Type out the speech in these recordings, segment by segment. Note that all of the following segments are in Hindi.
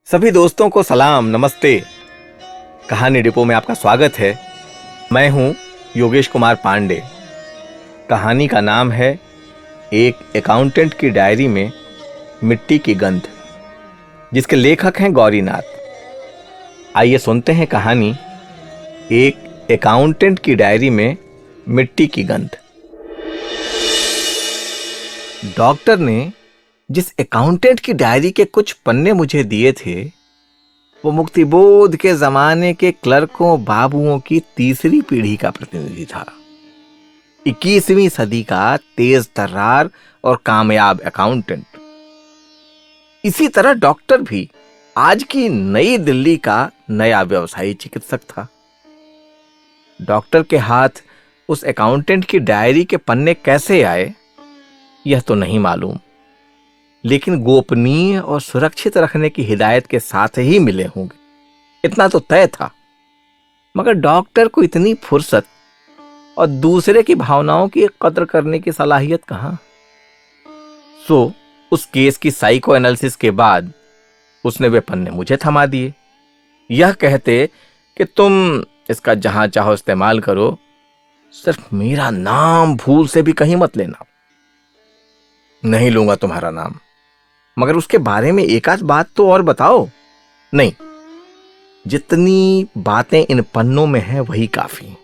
सभी दोस्तों को सलाम, नमस्ते। कहानी डिपो में आपका स्वागत है। मैं हूं योगेश कुमार पांडे। कहानी का नाम है एक अकाउंटेंट की डायरी में मिट्टी की गंध, जिसके लेखक हैं गौरीनाथ। आइए सुनते हैं कहानी एक अकाउंटेंट की डायरी में मिट्टी की गंध। डॉक्टर ने जिस अकाउंटेंट की डायरी के कुछ पन्ने मुझे दिए थे, वो मुक्तिबोध के जमाने के क्लर्कों बाबुओं की तीसरी पीढ़ी का प्रतिनिधि था। 21वीं सदी का तेज तर्रार और कामयाब अकाउंटेंट। इसी तरह डॉक्टर भी आज की नई दिल्ली का नया व्यवसायी चिकित्सक था। डॉक्टर के हाथ उस अकाउंटेंट की डायरी के पन्ने कैसे आए, यह तो नहीं मालूम, लेकिन गोपनीय और सुरक्षित रखने की हिदायत के साथ ही मिले होंगे, इतना तो तय था। मगर डॉक्टर को इतनी फुर्सत और दूसरे की भावनाओं की कद्र करने की सलाहियत कहां? सो उस केस की साइको एनालिसिस के बाद उसने वे पन्ने मुझे थमा दिए, यह कहते कि तुम इसका जहां चाहो इस्तेमाल करो, सिर्फ मेरा नाम भूल से भी कहीं मत लेना। नहीं लूंगा तुम्हारा नाम, मगर उसके बारे में एक आध बात तो और बताओ। नहीं, जितनी बातें इन पन्नों में हैं वही काफी।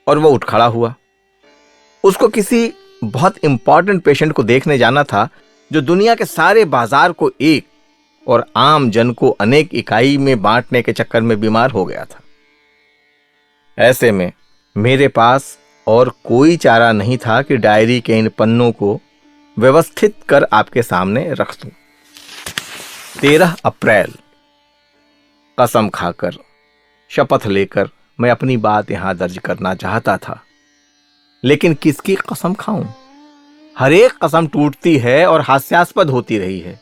और वो उठ खड़ा हुआ। उसको किसी बहुत इंपॉर्टेंट पेशेंट को देखने जाना था, जो दुनिया के सारे बाजार को एक और आम जन को अनेक इकाई में बांटने के चक्कर में बीमार हो गया था। ऐसे में मेरे पास और कोई चारा नहीं था कि डायरी के इन पन्नों को व्यवस्थित कर आपके सामने रख दूं। 13 अप्रैल। कसम खाकर, शपथ लेकर मैं अपनी बात यहां दर्ज करना चाहता था, लेकिन किसकी कसम खाऊं? हर एक कसम टूटती है और हास्यास्पद होती रही है।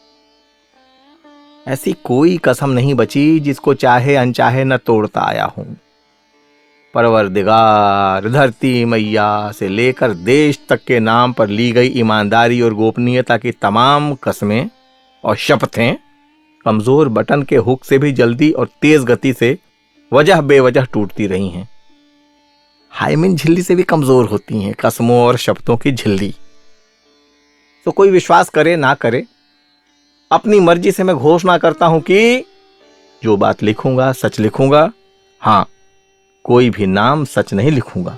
ऐसी कोई कसम नहीं बची जिसको चाहे अनचाहे न तोड़ता आया हूं। परवरदिगार, धरती मैया से लेकर देश तक के नाम पर ली गई ईमानदारी और गोपनीयता की तमाम कस्में और शपथें कमजोर बटन के हुक से भी जल्दी और तेज गति से वजह बेवजह टूटती रही हैं। हाइमिन झिल्ली से भी कमजोर होती हैं कस्मों और शब्दों की झिल्ली। तो कोई विश्वास करे ना करे, अपनी मर्जी से मैं घोषणा करता हूं कि जो बात लिखूंगा सच लिखूंगा। हां, कोई भी नाम सच नहीं लिखूंगा।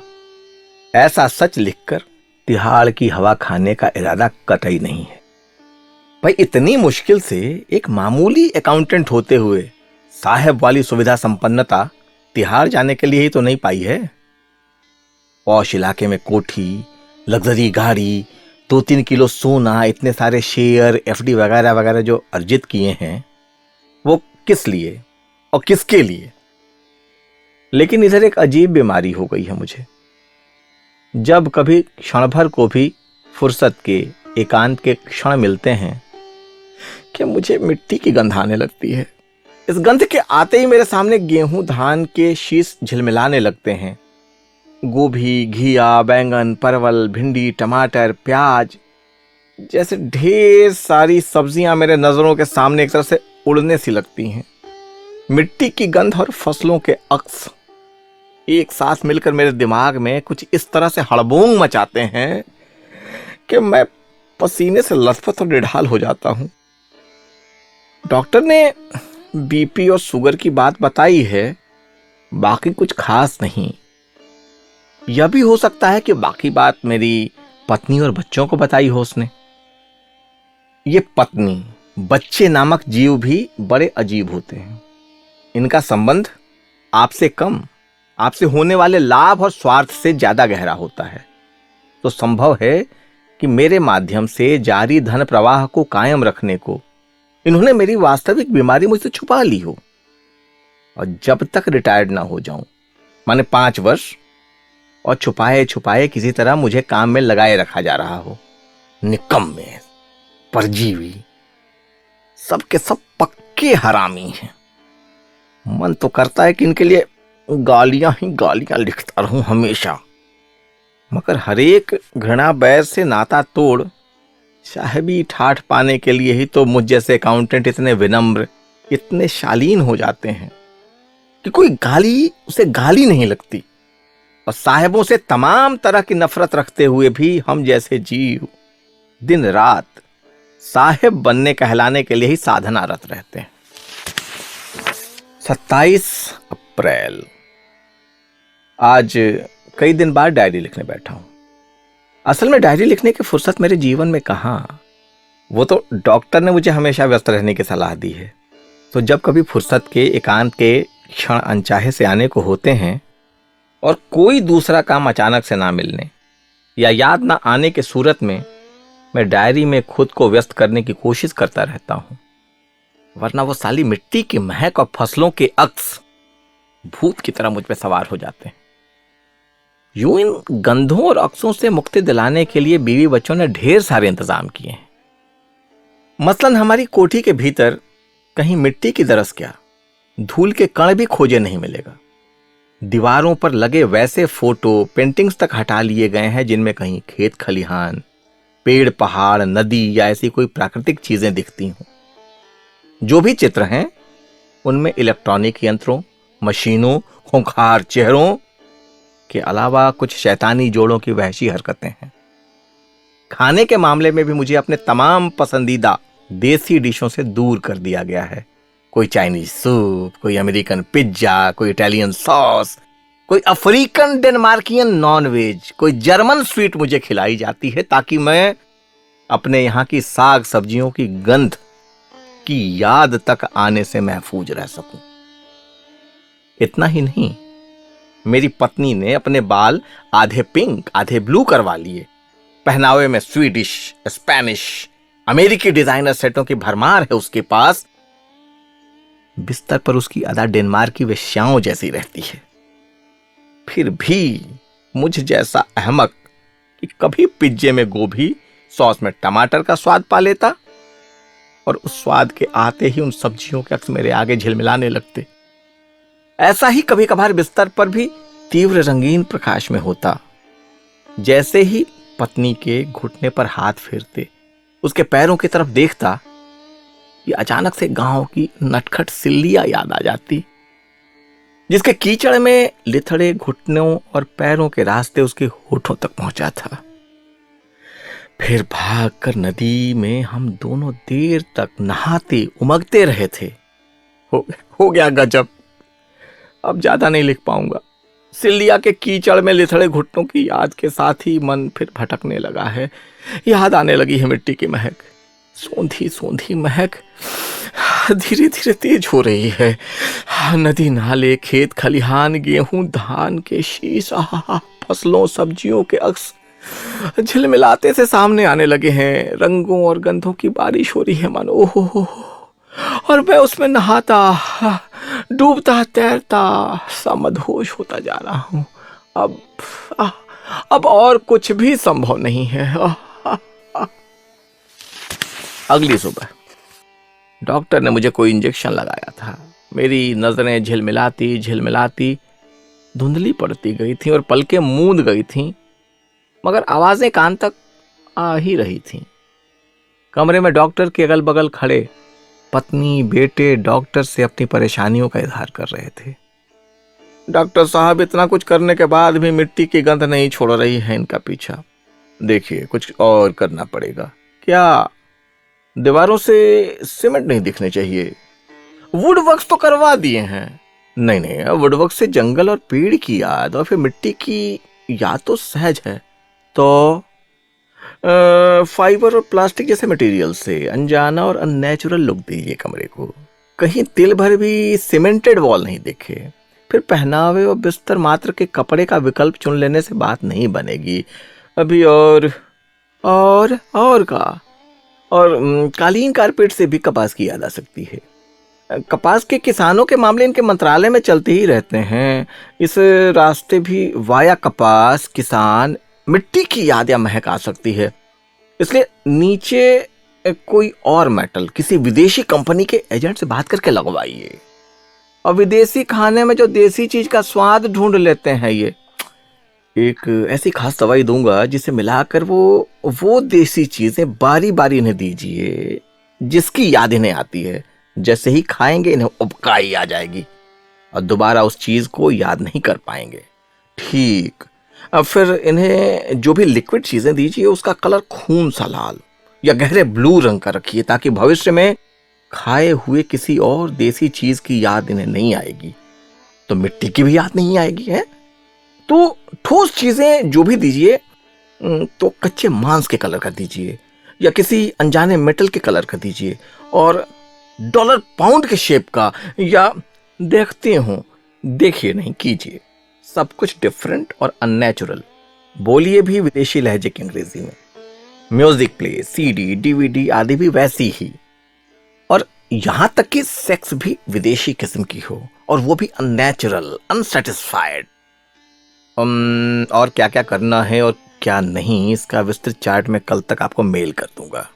ऐसा सच लिखकर तिहाड़ की हवा खाने का इरादा कतई नहीं है। भाई, इतनी मुश्किल से एक मामूली अकाउंटेंट होते हुए साहब वाली सुविधा संपन्नता तिहाड़ जाने के लिए ही तो नहीं पाई है। पौश इलाके में कोठी, लग्जरी गाड़ी, 2-3 किलो सोना, इतने सारे शेयर, एफडी वगैरह वगैरह जो अर्जित किए हैं, वो किस लिए और किसके लिए? लेकिन इधर एक अजीब बीमारी हो गई है मुझे। जब कभी क्षण भर को भी फुर्सत के एकांत के क्षण मिलते हैं कि मुझे मिट्टी की गंध आने लगती है। इस गंध के आते ही मेरे सामने गेहूं धान के शीश झिलमिलाने लगते हैं। गोभी, घिया, बैंगन, परवल, भिंडी, टमाटर, प्याज जैसे ढेर सारी सब्जियां मेरे नजरों के सामने एक तरह से उड़ने सी लगती हैं। मिट्टी की गंध और फसलों के अक्स एक साथ मिलकर मेरे दिमाग में कुछ इस तरह से हड़बोंग मचाते हैं कि मैं पसीने से लथपथ और निढाल हो जाता हूं। डॉक्टर ने बीपी और शुगर की बात बताई है, बाकी कुछ खास नहीं। यह भी हो सकता है कि बाकी बात मेरी पत्नी और बच्चों को बताई हो उसने। ये पत्नी, बच्चे नामक जीव भी बड़े अजीब होते हैं। इनका संबंध आपसे कम, आपसे होने वाले लाभ और स्वार्थ से ज्यादा गहरा होता है। तो संभव है कि मेरे माध्यम से जारी धन प्रवाह को कायम रखने को इन्होंने मेरी वास्तविक बीमारी मुझसे छुपा ली हो। और जब तक रिटायर्ड ना हो जाऊं, माने 5 वर्ष, और छुपाए छुपाए किसी तरह मुझे काम में लगाए रखा जा रहा हो। निकम्मे, परजीवी, सबके सब पक्के हरामी हैं। मन तो करता है कि इनके लिए गालियां ही गालियां लिखता रहूं हमेशा, मगर हरेक घृणा बैर से नाता तोड़ साहबी ठाठ पाने के लिए ही तो मुझ जैसे अकाउंटेंट इतने विनम्र, इतने शालीन हो जाते हैं कि कोई गाली उसे गाली नहीं लगती। और साहेबों से तमाम तरह की नफरत रखते हुए भी हम जैसे जीव दिन रात साहेब बनने कहलाने के लिए ही साधनारत रहते हैं। 27 अप्रैल। आज कई दिन बाद डायरी लिखने बैठा हूं। असल में डायरी लिखने की फुर्सत मेरे जीवन में कहां। वो तो डॉक्टर ने मुझे हमेशा व्यस्त रहने की सलाह दी है। तो जब कभी फुर्सत के एकांत के क्षण अनचाहे से आने को होते हैं और कोई दूसरा काम अचानक से ना मिलने या याद ना आने के सूरत में मैं डायरी में खुद को व्यस्त करने की कोशिश करता रहता हूं, वरना वो साली मिट्टी की महक और फसलों के अक्स भूत की तरह मुझ पे सवार हो जाते हैं। यूं इन गंधों और अक्सों से मुक्ति दिलाने के लिए बीवी बच्चों ने ढेर सारे इंतजाम किए हैं। मसलन हमारी कोठी के भीतर कहीं मिट्टी की दरस क्या, धूल के कण भी खोजे नहीं मिलेगा। दीवारों पर लगे वैसे फोटो पेंटिंग्स तक हटा लिए गए हैं जिनमें कहीं खेत खलिहान, पेड़ पहाड़, नदी या ऐसी कोई प्राकृतिक चीजें दिखती हों। जो भी चित्र हैं उनमें इलेक्ट्रॉनिक यंत्रों, मशीनों, खूंखार चेहरों के अलावा कुछ शैतानी जोड़ों की वहशी हरकतें हैं। खाने के मामले में भी मुझे अपने तमाम पसंदीदा देसी डिशों से दूर कर दिया गया है। कोई चाइनीज सूप, कोई अमेरिकन पिज्जा, कोई इटालियन सॉस, कोई अफ्रीकन डेनमार्कियन नॉनवेज, कोई जर्मन स्वीट मुझे खिलाई जाती है ताकि मैं अपने यहाँ की साग सब्जियों की गंध की याद तक आने से महफूज रह सकूं। इतना ही नहीं, मेरी पत्नी ने अपने बाल आधे पिंक आधे ब्लू करवा लिए। पहनावे में स्वीडिश, स्पेनिश, अमेरिकी डिजाइनर सेटों की भरमार है उसके पास। बिस्तर पर उसकी अदा डेनमार्क की वेश्याओं जैसी रहती है। फिर भी मुझ जैसा अहमक कि कभी पिज्जे में गोभी, सॉस में टमाटर का स्वाद पा लेता और उस स्वाद के आते ही उन सब्जियों के अक्स मेरे आगे झिलमिलाने लगते। ऐसा ही कभी कभार बिस्तर पर भी तीव्र रंगीन प्रकाश में होता। जैसे ही पत्नी के घुटने पर हाथ फेरते, उसके पैरों की तरफ देखता, ये अचानक से गांव की नटखट सिल्लिया याद आ जाती, जिसके कीचड़ में लिथड़े घुटनों और पैरों के रास्ते उसके होठों तक पहुंचा था। फिर भागकर नदी में हम दोनों देर तक नहाते उमगते रहे थे। हो गया गजब। अब ज्यादा नहीं लिख पाऊंगा। सिल्लिया के कीचड़ में लिथड़े घुटनों की याद के साथ ही मन फिर भटकने लगा है। याद आने लगी है मिट्टी की महक, सोंधी सोंधी महक धीरे धीरे तेज हो रही है। नदी, नाले, खेत खलिहान, गेहूं, धान के शीश, फसलों, सब्जियों के अक्स झिलमिलाते से सामने आने लगे हैं। रंगों और गंधों की बारिश हो रही है मानो। ओहो, और मैं उसमें नहाता, डूबता, तैरता, सा मदहोश होता जा रहा हूं। अब और कुछ भी संभव नहीं है। अगली सुबह डॉक्टर ने मुझे कोई इंजेक्शन लगाया था। मेरी नजरें झिलमिलाती झिलमिलाती धुंधली पड़ती गई थी और पलकें मूंद गई थीं, मगर आवाजें कान तक आ ही रही थीं। कमरे में डॉक्टर के अगल बगल खड़े पत्नी बेटे डॉक्टर से अपनी परेशानियों का इजहार कर रहे थे। डॉक्टर साहब, इतना कुछ करने के बाद भी मिट्टी की गंध नहीं छोड़ रही है इनका पीछा। देखिए, कुछ और करना पड़ेगा। क्या दीवारों से सीमेंट नहीं दिखने चाहिए? वुड वर्क्स तो करवा दिए हैं। नहीं, वुड वर्क से जंगल और पेड़ की याद और फिर मिट्टी की याद तो सहज है। तो फाइबर और प्लास्टिक जैसे मटेरियल से अनजाना और अननेचुरल लुक दीजिए कमरे को। कहीं तिल भर भी सीमेंटेड वॉल नहीं दिखे। फिर पहनावे और बिस्तर मात्र के कपड़े का विकल्प चुन लेने से बात नहीं बनेगी। अभी और कालीन कारपेट से भी कपास की याद आ सकती है। कपास के किसानों के मामले इनके मंत्रालय में चलते ही रहते हैं। इस रास्ते भी वाया कपास, किसान, मिट्टी की याद या महक आ सकती है। इसलिए नीचे कोई और मेटल किसी विदेशी कंपनी के एजेंट से बात करके लगवाइए। और विदेशी खाने में जो देसी चीज का स्वाद ढूंढ लेते हैं, ये एक ऐसी खास दवाई दूंगा जिसे मिलाकर वो देसी चीजें बारी बारी इन्हें दीजिए जिसकी याद इन्हें आती है। जैसे ही खाएंगे इन्हें उबकाई आ जाएगी और दोबारा उस चीज को याद नहीं कर पाएंगे। ठीक। अब फिर इन्हें जो भी लिक्विड चीजें दीजिए उसका कलर खून सा लाल या गहरे ब्लू रंग का रखिए ताकि भविष्य में खाए हुए किसी और देसी चीज की याद इन्हें नहीं आएगी तो मिट्टी की भी याद नहीं आएगी है। तो ठोस चीजें जो भी दीजिए तो कच्चे मांस के कलर का दीजिए या किसी अनजाने मेटल के कलर का दीजिए और डॉलर पाउंड के शेप का या देखते हो देखिए नहीं कीजिए। सब कुछ डिफरेंट और अननेचुरल। बोलिए भी विदेशी लहजे की अंग्रेजी में। म्यूजिक प्ले, सीडी, डीवीडी आदि भी वैसी ही। और यहां तक कि सेक्स भी विदेशी किस्म की हो और वो भी अननेचुरल, अनसेटिस्फाइड। और क्या क्या करना है और क्या नहीं इसका विस्तृत चार्ट में कल तक आपको मेल कर दूंगा।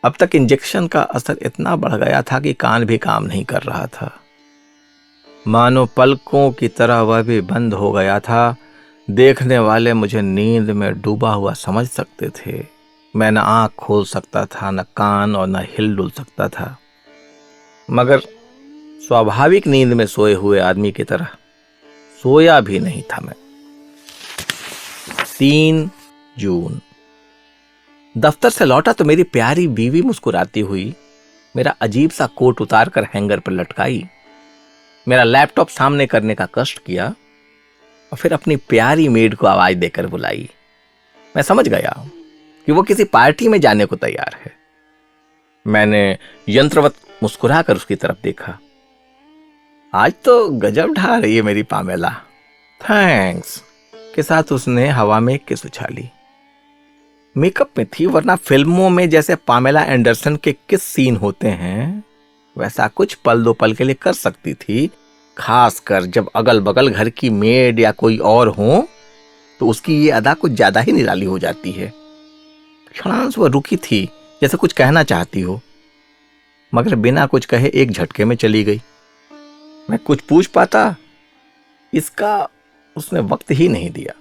अब तक इंजेक्शन का असर इतना बढ़ गया था कि कान भी काम नहीं कर रहा था। मानो पलकों की तरह वह भी बंद हो गया था। देखने वाले मुझे नींद में डूबा हुआ समझ सकते थे। मैं न आंख खोल सकता था, न कान और न हिल डुल सकता था, मगर स्वाभाविक नींद में सोए हुए आदमी की तरह सोया भी नहीं था मैं। 3 जून। दफ्तर से लौटा तो मेरी प्यारी बीवी मुस्कुराती हुई मेरा अजीब सा कोट उतार कर हैंगर पर लटकाई, मेरा लैपटॉप सामने करने का कष्ट किया और फिर अपनी प्यारी मेड को आवाज देकर बुलाई। मैं समझ गया कि वो किसी पार्टी में जाने को तैयार है। मैंने यंत्रवत मुस्कुराकर उसकी तरफ देखा। आज तो गजब ढा रही है मेरी पामेला, थैंक्स के साथ उसने हवा में एक किस उछाली। मेकअप में थी, वरना फिल्मों में जैसे पामेला एंडरसन के किस सीन होते हैं वैसा कुछ पल दो पल के लिए कर सकती थी, खासकर जब अगल बगल घर की मेड या कोई और हो तो उसकी ये अदा कुछ ज्यादा ही निराली हो जाती है। क्षणांश वह रुकी थी जैसे कुछ कहना चाहती हो, मगर बिना कुछ कहे एक झटके में चली गई। मैं कुछ पूछ पाता इसका उसने वक्त ही नहीं दिया।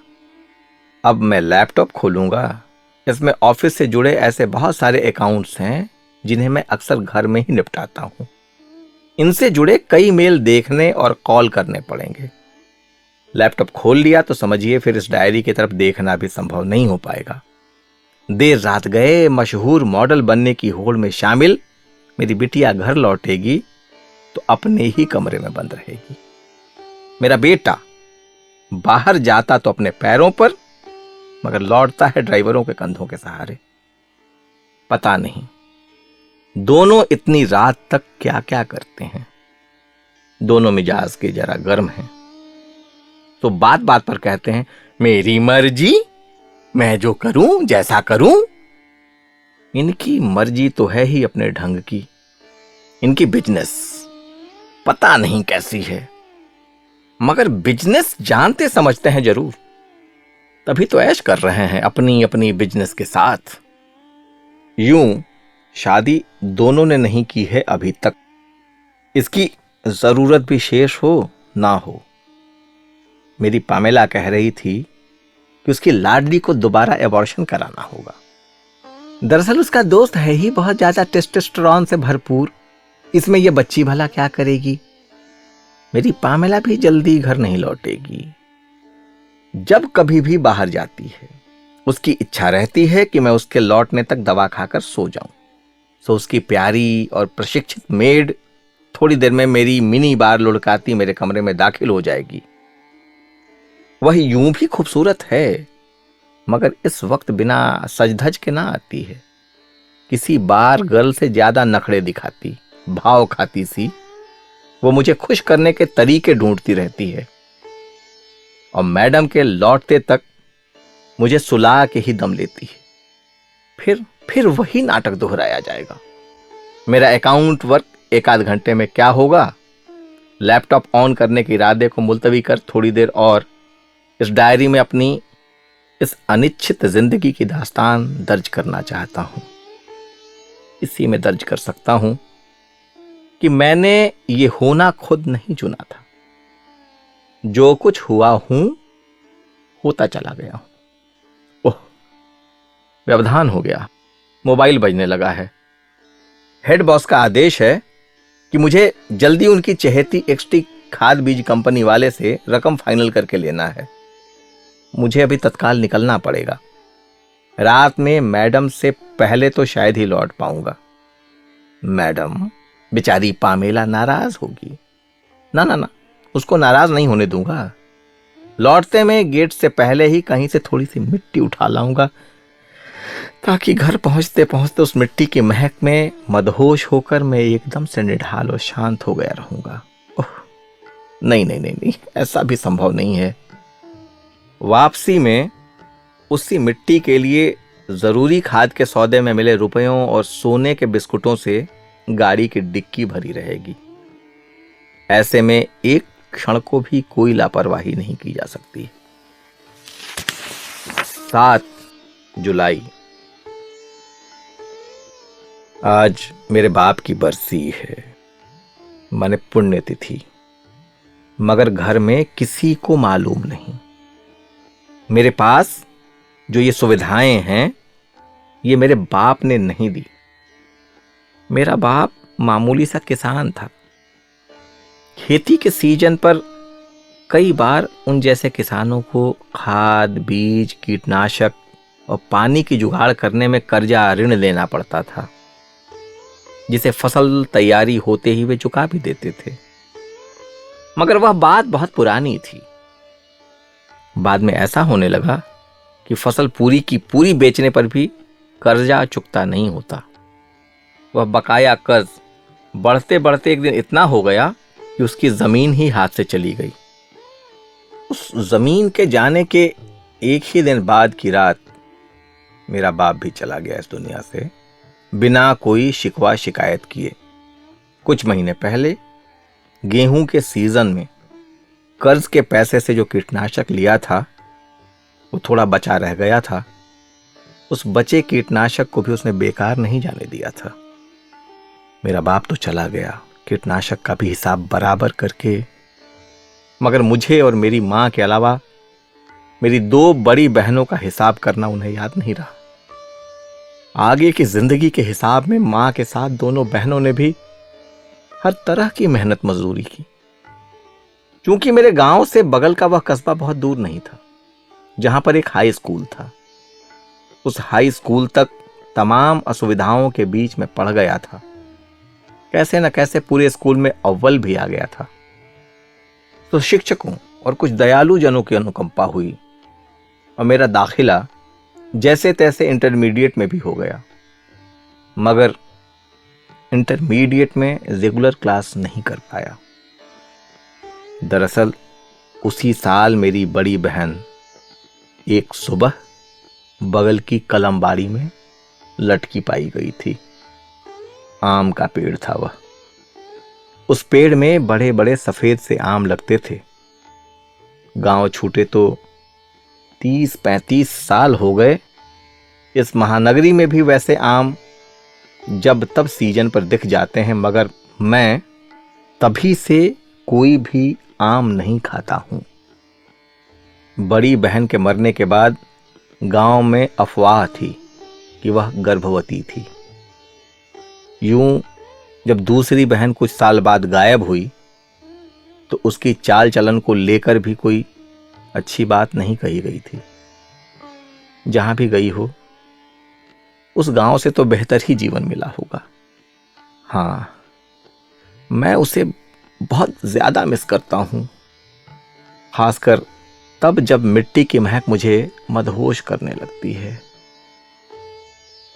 अब मैं लैपटॉप खोलूंगा, इसमें ऑफिस से जुड़े ऐसे बहुत सारे अकाउंट्स हैं जिन्हें मैं अक्सर घर में ही निपटाता हूं। इनसे जुड़े कई मेल देखने और कॉल करने पड़ेंगे। लैपटॉप खोल लिया तो समझिए फिर इस डायरी की तरफ देखना भी संभव नहीं हो पाएगा। देर रात गए मशहूर मॉडल बनने की होड़ में शामिल मेरी बिटिया घर लौटेगी तो अपने ही कमरे में बंद रहेगी। मेरा बेटा बाहर जाता तो अपने पैरों पर, मगर लौटता है ड्राइवरों के कंधों के सहारे। पता नहीं दोनों इतनी रात तक क्या क्या करते हैं। दोनों मिजाज के जरा गर्म हैं तो बात बात पर कहते हैं मेरी मर्जी, मैं जो करूं जैसा करूं। इनकी मर्जी तो है ही अपने ढंग की, इनकी बिजनेस पता नहीं कैसी है, मगर बिजनेस जानते समझते हैं जरूर, तभी तो ऐश कर रहे हैं अपनी अपनी बिजनेस के साथ। यूं शादी दोनों ने नहीं की है अभी तक, इसकी जरूरत भी शेष हो ना हो। मेरी पामेला कह रही थी कि उसकी लाडली को दोबारा एबॉर्शन कराना होगा। दरअसल उसका दोस्त है ही बहुत ज्यादा टेस्टोस्टेरोन से भरपूर, इसमें यह बच्ची भला क्या करेगी। मेरी पामेला भी जल्दी घर नहीं लौटेगी। जब कभी भी बाहर जाती है उसकी इच्छा रहती है कि मैं उसके लौटने तक दवा खाकर सो जाऊं। सो उसकी प्यारी और प्रशिक्षित मेड थोड़ी देर में मेरी मिनी बार लुढ़काती मेरे कमरे में दाखिल हो जाएगी। वह यूं भी खूबसूरत है, मगर इस वक्त बिना सज धज के ना आती है। किसी बार गर्ल से ज्यादा नखड़े दिखाती, भाव खाती सी वो मुझे खुश करने के तरीके ढूंढती रहती है और मैडम के लौटते तक मुझे सुला के ही दम लेती है। फिर वही नाटक दोहराया जाएगा। मेरा अकाउंट वर्क 1 आध घंटे में क्या होगा। लैपटॉप ऑन करने के इरादे को मुलतवी कर थोड़ी देर और इस डायरी में अपनी इस अनिश्चित जिंदगी की दास्तान दर्ज करना चाहता हूं। इसी में दर्ज कर सकता हूं कि मैंने ये होना खुद नहीं चुना था। जो कुछ हुआ हूं होता चला गया। ओह, व्यवधान हो गया। मोबाइल बजने लगा है। हेड बॉस का आदेश है कि मुझे जल्दी उनकी चहेती एक्सटी खाद बीज कंपनी वाले से रकम फाइनल करके लेना है। मुझे अभी तत्काल निकलना पड़ेगा। रात में मैडम से पहले तो शायद ही लौट पाऊंगा। मैडम बेचारी पामेला नाराज होगी। ना ना ना, उसको नाराज नहीं होने दूंगा। लौटते में गेट से पहले ही कहीं से थोड़ी सी मिट्टी उठा लाऊंगा, ताकि घर पहुंचते पहुंचते उस मिट्टी की महक में मदहोश होकर मैं एकदम से निढाल और शांत हो गया रहूंगा। ओह, नहीं नहीं नहीं नहीं, ऐसा भी संभव नहीं है। वापसी में उसी मिट्टी के लिए जरूरी खाद के सौदे में मिले रुपयों और सोने के बिस्कुटों से गाड़ी की डिक्की भरी रहेगी। ऐसे में एक क्षण को भी कोई लापरवाही नहीं की जा सकती। 7 जुलाई, आज मेरे बाप की बरसी है, माने पुण्यतिथि। मगर घर में किसी को मालूम नहीं। मेरे पास जो ये सुविधाएं हैं, ये मेरे बाप ने नहीं दी। मेरा बाप मामूली सा किसान था। खेती के सीजन पर कई बार उन जैसे किसानों को खाद बीज कीटनाशक और पानी की जुगाड़ करने में कर्जा ऋण लेना पड़ता था, जिसे फसल तैयारी होते ही वे चुका भी देते थे। मगर वह बात बहुत पुरानी थी। बाद में ऐसा होने लगा कि फसल पूरी की पूरी बेचने पर भी कर्जा चुकता नहीं होता। वह बकाया कर्ज बढ़ते बढ़ते एक दिन इतना हो गया कि उसकी जमीन ही हाथ से चली गई। उस जमीन के जाने के एक ही दिन बाद की रात मेरा बाप भी चला गया इस दुनिया से, बिना कोई शिकवा शिकायत किए। कुछ महीने पहले गेहूं के सीजन में कर्ज के पैसे से जो कीटनाशक लिया था, वो थोड़ा बचा रह गया था। उस बचे कीटनाशक को भी उसने बेकार नहीं जाने दिया था। मेरा बाप तो चला गया कीटनाशक का भी हिसाब बराबर करके, मगर मुझे और मेरी मां के अलावा मेरी 2 बड़ी बहनों का हिसाब करना उन्हें याद नहीं रहा। आगे की जिंदगी के हिसाब में मां के साथ दोनों बहनों ने भी हर तरह की मेहनत मजदूरी की। क्योंकि मेरे गांव से बगल का वह कस्बा बहुत दूर नहीं था, जहां पर एक हाई स्कूल था। उस हाई स्कूल तक तमाम असुविधाओं के बीच में पढ़ गया था। कैसे न कैसे पूरे स्कूल में अव्वल भी आ गया था। तो शिक्षकों और कुछ दयालु जनों की अनुकंपा हुई और मेरा दाखिला जैसे तैसे इंटरमीडिएट में भी हो गया। मगर इंटरमीडिएट में रेगुलर क्लास नहीं कर पाया। दरअसल उसी साल मेरी बड़ी बहन एक सुबह बगल की कलमबाड़ी में लटकी पाई गई थी। आम का पेड़ था वह। उस पेड़ में बड़े बड़े सफेद से आम लगते थे। गांव छूटे तो 30-35 साल हो गए। इस महानगरी में भी वैसे आम जब तब सीजन पर दिख जाते हैं, मगर मैं तभी से कोई भी आम नहीं खाता हूं। बड़ी बहन के मरने के बाद गांव में अफवाह थी कि वह गर्भवती थी। यूं जब दूसरी बहन कुछ साल बाद गायब हुई तो उसकी चाल चलन को लेकर भी कोई अच्छी बात नहीं कही गई थी। जहां भी गई हो, उस गांव से तो बेहतर ही जीवन मिला होगा। हां, मैं उसे बहुत ज्यादा मिस करता हूं, खासकर तब जब मिट्टी की महक मुझे मदहोश करने लगती है।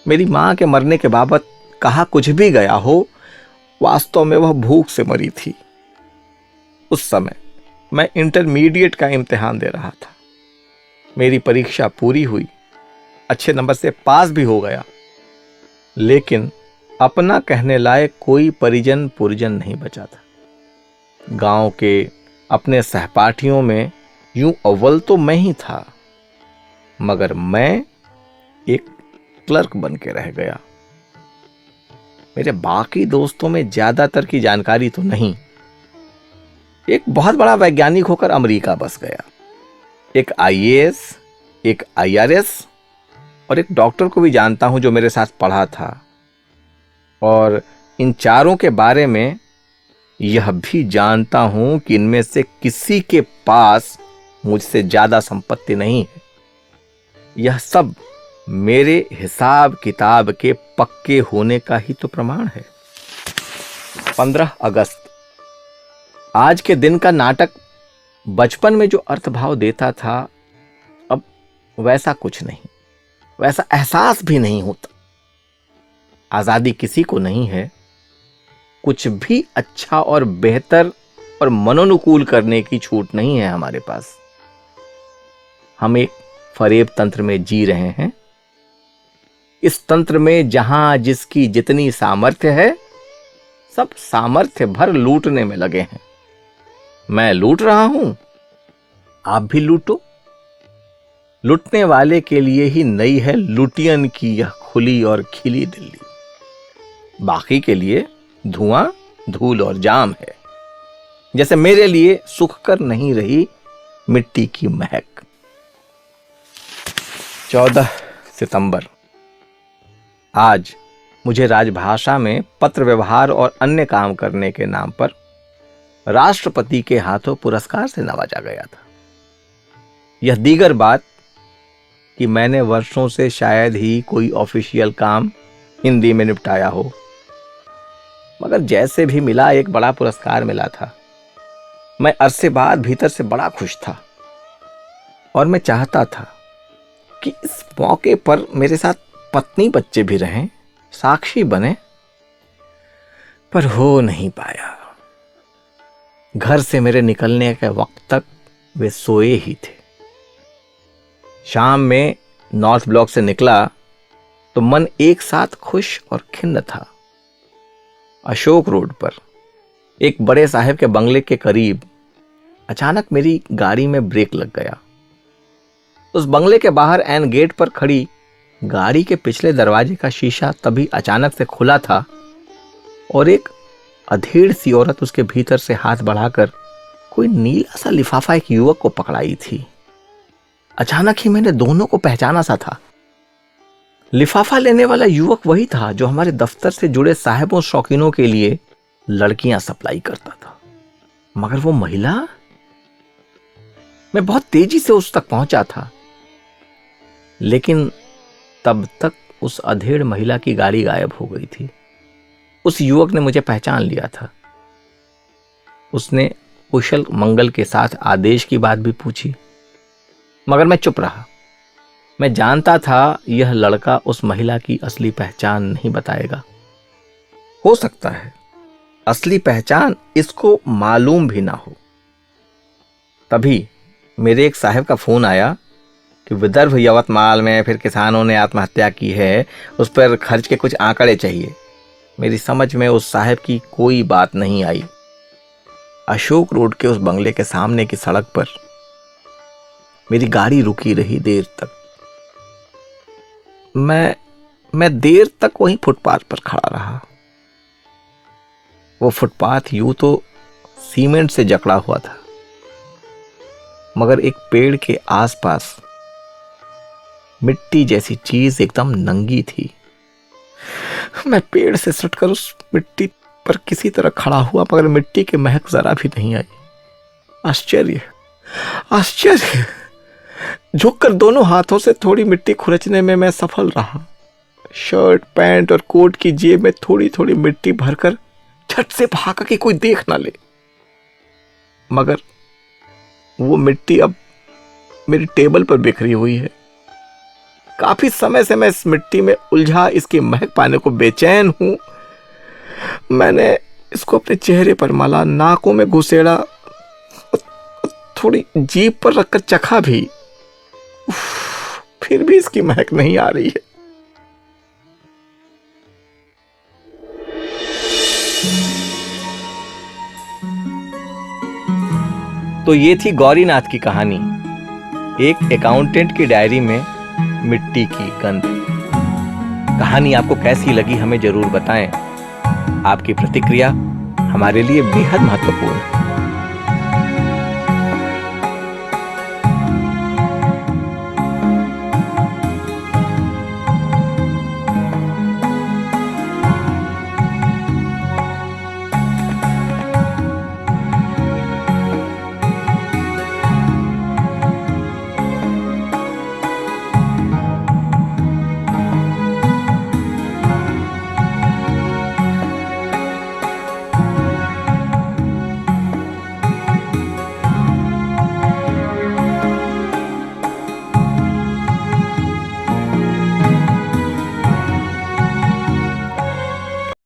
मेरी मां के मरने के बाबत कहा कुछ भी गया हो, वास्तव में वह भूख से मरी थी। उस समय मैं इंटरमीडिएट का इम्तिहान दे रहा था। मेरी परीक्षा पूरी हुई, अच्छे नंबर से पास भी हो गया, लेकिन अपना कहने लायक कोई परिजन पुरजन नहीं बचा था। गांव के अपने सहपाठियों में यूं अव्वल तो मैं ही था, मगर मैं एक क्लर्क बन के रह गया। मेरे बाकी दोस्तों में ज्यादातर की जानकारी तो नहीं। एक बहुत बड़ा वैज्ञानिक होकर अमेरिका बस गया। एक आईएएस, एक आईआरएस और एक डॉक्टर को भी जानता हूं जो मेरे साथ पढ़ा था। और इन चारों के बारे में यह भी जानता हूं कि इनमें से किसी के पास मुझसे ज्यादा संपत्ति नहीं है। यह सब मेरे हिसाब किताब के पक्के होने का ही तो प्रमाण है। 15 अगस्त, आज के दिन का नाटक बचपन में जो अर्थभाव देता था, अब वैसा कुछ नहीं, वैसा एहसास भी नहीं होता। आजादी किसी को नहीं है, कुछ भी अच्छा और बेहतर और मनोनुकूल करने की छूट नहीं है हमारे पास। हम एक फरेब तंत्र में जी रहे हैं। इस तंत्र में जहां जिसकी जितनी सामर्थ्य है, सब सामर्थ्य भर लूटने में लगे हैं। मैं लूट रहा हूं, आप भी लूटो। लूटने वाले के लिए ही नई है लुटियन की यह खुली और खिली दिल्ली। बाकी के लिए धुआं, धूल और जाम है, जैसे मेरे लिए सुख कर नहीं रही मिट्टी की महक। 14 सितंबर, आज मुझे राजभाषा में पत्र व्यवहार और अन्य काम करने के नाम पर राष्ट्रपति के हाथों पुरस्कार से नवाजा गया था। यह दीगर बात कि मैंने वर्षों से शायद ही कोई ऑफिशियल काम हिंदी में निपटाया हो, मगर जैसे भी मिला एक बड़ा पुरस्कार मिला था। मैं अरसे बाद भीतर से बड़ा खुश था और मैं चाहता था कि इस मौके पर मेरे साथ पत्नी बच्चे भी रहें, साक्षी बने, पर हो नहीं पाया। घर से मेरे निकलने के वक्त तक वे सोए ही थे। शाम में नॉर्थ ब्लॉक से निकला तो मन एक साथ खुश और खिन्न था। अशोक रोड पर एक बड़े साहब के बंगले के करीब अचानक मेरी गाड़ी में ब्रेक लग गया। उस बंगले के बाहर एन गेट पर खड़ी गाड़ी के पिछले दरवाजे का शीशा तभी अचानक से खुला था और एक अधेड़ सी औरत उसके भीतर से हाथ बढ़ाकर कोई नीला सा लिफाफा एक युवक को पकड़ाई थी। अचानक ही मैंने दोनों को पहचाना सा था। लिफाफा लेने वाला युवक वही था जो हमारे दफ्तर से जुड़े साहिबों शौकीनों के लिए लड़कियां सप्लाई करता था, मगर वो महिला। मैं बहुत तेजी से उस तक पहुंचा था, लेकिन तब तक उस अधेड़ महिला की गाड़ी गायब हो गई थी। उस युवक ने मुझे पहचान लिया था। उसने कुशल मंगल के साथ आदेश की बात भी पूछी, मगर मैं चुप रहा। मैं जानता था यह लड़का उस महिला की असली पहचान नहीं बताएगा। हो सकता है असली पहचान इसको मालूम भी ना हो। तभी मेरे एक साहब का फोन आया कि विदर्भ यवतमाल में फिर किसानों ने आत्महत्या की है, उस पर खर्च के कुछ आंकड़े चाहिए। मेरी समझ में उस साहब की कोई बात नहीं आई। अशोक रोड के उस बंगले के सामने की सड़क पर मेरी गाड़ी रुकी रही देर तक। मैं देर तक वहीं फुटपाथ पर खड़ा रहा। वो फुटपाथ यूं तो सीमेंट से जकड़ा हुआ था, मगर एक पेड़ के आसपास मिट्टी जैसी चीज एकदम नंगी थी। मैं पेड़ से सटकर उस मिट्टी पर किसी तरह खड़ा हुआ, मगर मिट्टी की महक जरा भी नहीं आई। आश्चर्य, आश्चर्य! झुककर दोनों हाथों से थोड़ी मिट्टी खुरचने में मैं सफल रहा। शर्ट, पैंट और कोट की जेब में थोड़ी थोड़ी मिट्टी भरकर झट से भागा कि कोई देख ना ले, मगर वो मिट्टी अब मेरी टेबल पर बिखरी हुई है। काफी समय से मैं इस मिट्टी में उलझा इसकी महक पाने को बेचैन हूं। मैंने इसको अपने चेहरे पर मला, नाकों में घुसेड़ा, थोड़ी जीभ पर रखकर चखा भी। फिर भी इसकी महक नहीं आ रही है। तो ये थी गौरीनाथ की कहानी, एक अकाउंटेंट की डायरी में मिट्टी की गंध। कहानी आपको कैसी लगी हमें जरूर बताएं। आपकी प्रतिक्रिया हमारे लिए बेहद महत्वपूर्ण है।